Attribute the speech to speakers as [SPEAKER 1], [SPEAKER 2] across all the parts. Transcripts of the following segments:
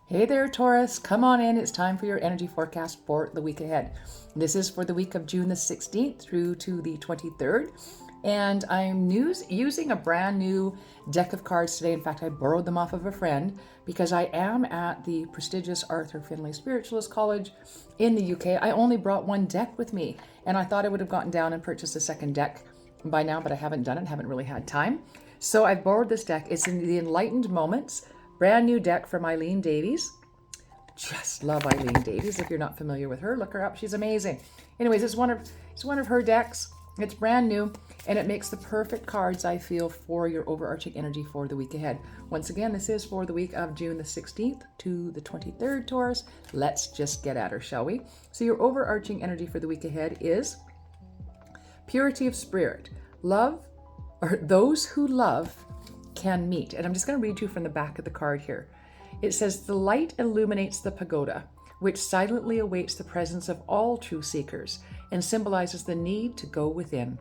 [SPEAKER 1] Hey there, Taurus. Come on in. It's time for your energy forecast for the week ahead. This is for the week of June the 16th through to the 23rd. And I'm using a brand new deck of cards today. In fact, I borrowed them off of a friend because I am at the prestigious Arthur Findlay Spiritualist College in the UK. I only brought one deck with me, and I thought I would have gotten down and purchased a second deck by now, but I haven't done it, haven't really had time. So I borrowed this deck. It's in the Enlightened Moments. Brand new deck from Eileen Davies. Just love Eileen Davies. If you're not familiar with her, look her up. She's amazing. Anyways, it's one of her decks. It's brand new, and it makes the perfect cards, I feel, for your overarching energy for the week ahead. Once again, this is for the week of June the 16th to the 23rd, Taurus. Let's just get at her, shall we? So your overarching energy for the week ahead is purity of spirit. Love, or those who love can meet. And I'm just going to read you from the back of the card here. It says, the light illuminates the pagoda, which silently awaits the presence of all true seekers and symbolizes the need to go within.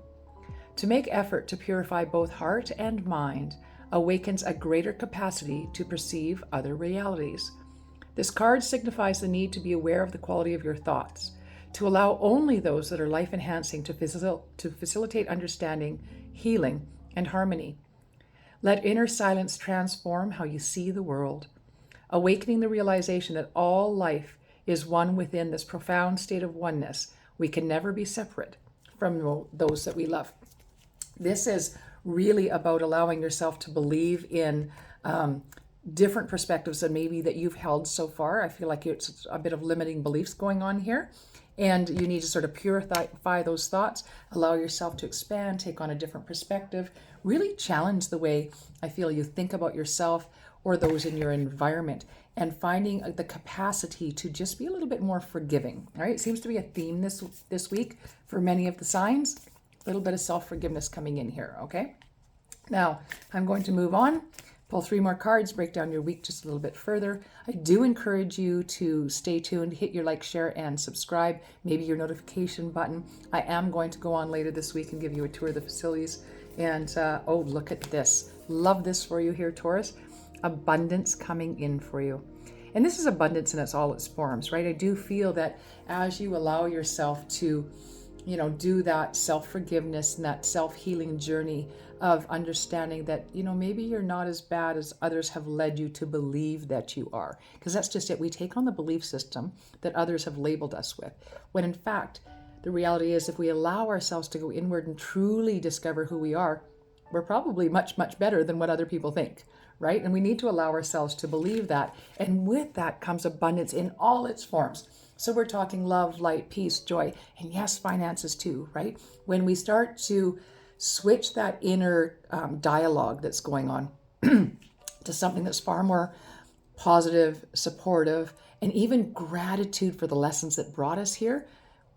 [SPEAKER 1] To make effort to purify both heart and mind awakens a greater capacity to perceive other realities. This card signifies the need to be aware of the quality of your thoughts, to allow only those that are life-enhancing to facilitate understanding, healing, and harmony. Let inner silence transform how you see the world, awakening the realization that all life is one within this profound state of oneness. We can never be separate from those that we love. This is really about allowing yourself to believe in different perspectives than maybe that you've held so far. I feel like it's a bit of limiting beliefs going on here. And you need to sort of purify those thoughts, allow yourself to expand, take on a different perspective, really challenge the way I feel you think about yourself or those in your environment, and finding the capacity to just be a little bit more forgiving. All right, it seems to be a theme this week for many of the signs. A little bit of self-forgiveness coming in here, okay? Now, I'm going to move on, pull 3 more cards, break down your week just a little bit further. I do encourage you to stay tuned, hit your like, share, and subscribe, maybe your notification button. I am going to go on later this week and give you a tour of the facilities. And oh, look at this. Love this for you here, Taurus. Abundance coming in for you. And this is abundance in all its forms, right? I do feel that as you allow yourself to, do that self-forgiveness and that self-healing journey of understanding that, maybe you're not as bad as others have led you to believe that you are. Because that's just it. We take on the belief system that others have labeled us with. When in fact, the reality is if we allow ourselves to go inward and truly discover who we are, we're probably much, much better than what other people think, right? And we need to allow ourselves to believe that. And with that comes abundance in all its forms. So we're talking love, light, peace, joy, and yes, finances too, right? When we start to switch that inner dialogue that's going on to something that's far more positive, supportive, and even gratitude for the lessons that brought us here,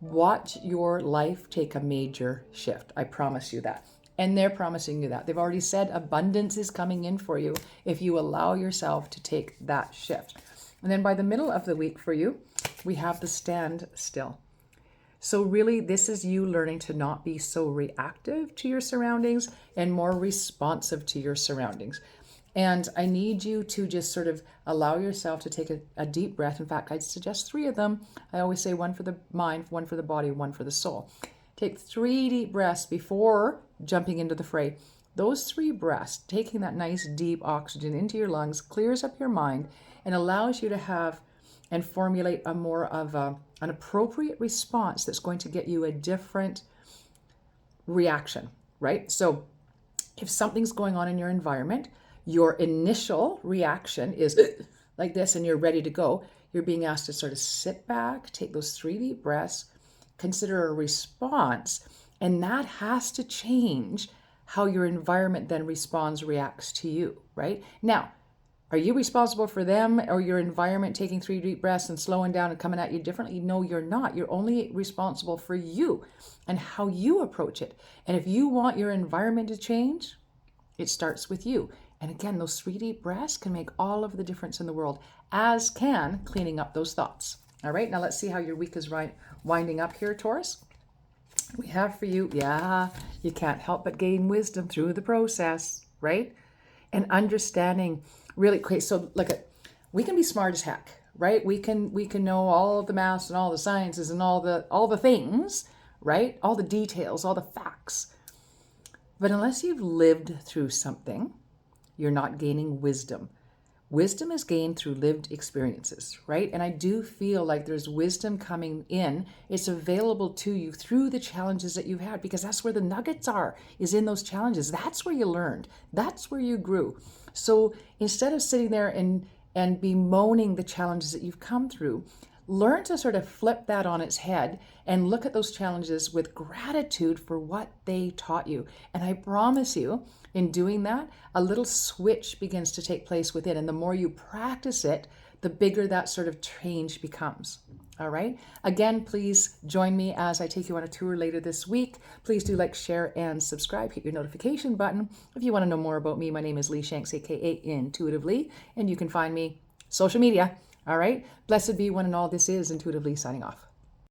[SPEAKER 1] watch your life take a major shift. I promise you that. And they're promising you that. They've already said abundance is coming in for you if you allow yourself to take that shift. And then by the middle of the week for you, we have the stand still. So really, this is you learning to not be so reactive to your surroundings and more responsive to your surroundings. And I need you to just sort of allow yourself to take a deep breath. In fact, I'd suggest 3 of them. I always say 1 for the mind, 1 for the body, 1 for the soul. Take 3 deep breaths before jumping into the fray. Those 3 breaths, taking that nice deep oxygen into your lungs, clears up your mind and allows you to have and formulate a more of an appropriate response that's going to get you a different reaction, right? So if something's going on in your environment, your initial reaction is like this and you're ready to go. You're being asked to sort of sit back, take those 3 deep breaths, consider a response, and that has to change how your environment then responds, reacts to you, right? Now, are you responsible for them or your environment taking 3 deep breaths and slowing down and coming at you differently? No, you're not. You're only responsible for you and how you approach it. And if you want your environment to change, it starts with you. And again, those 3 deep breaths can make all of the difference in the world, as can cleaning up those thoughts. All right, now let's see how your week is winding up here, Taurus. We have for you, you can't help but gain wisdom through the process, right? And understanding really quick. So look at we can be smart as heck, right? We can know all of the maths and all the sciences and all the things, right? All the details, all the facts. But unless you've lived through something, you're not gaining wisdom. Wisdom is gained through lived experiences, right? And I do feel like there's wisdom coming in. It's available to you through the challenges that you've had, because that's where the nuggets are, is in those challenges. That's where you learned. That's where you grew. So instead of sitting there and bemoaning the challenges that you've come through, learn to sort of flip that on its head and look at those challenges with gratitude for what they taught you. And I promise you, in doing that, a little switch begins to take place within. And the more you practice it, the bigger that sort of change becomes. All right. Again, please join me as I take you on a tour later this week. Please do like, share, and subscribe. Hit your notification button. If you want to know more about me, my name is Lee Shanks, aka Intuitive Lee, and you can find me social media. All right. Blessed be one and all. This is Intuitive Lee signing off.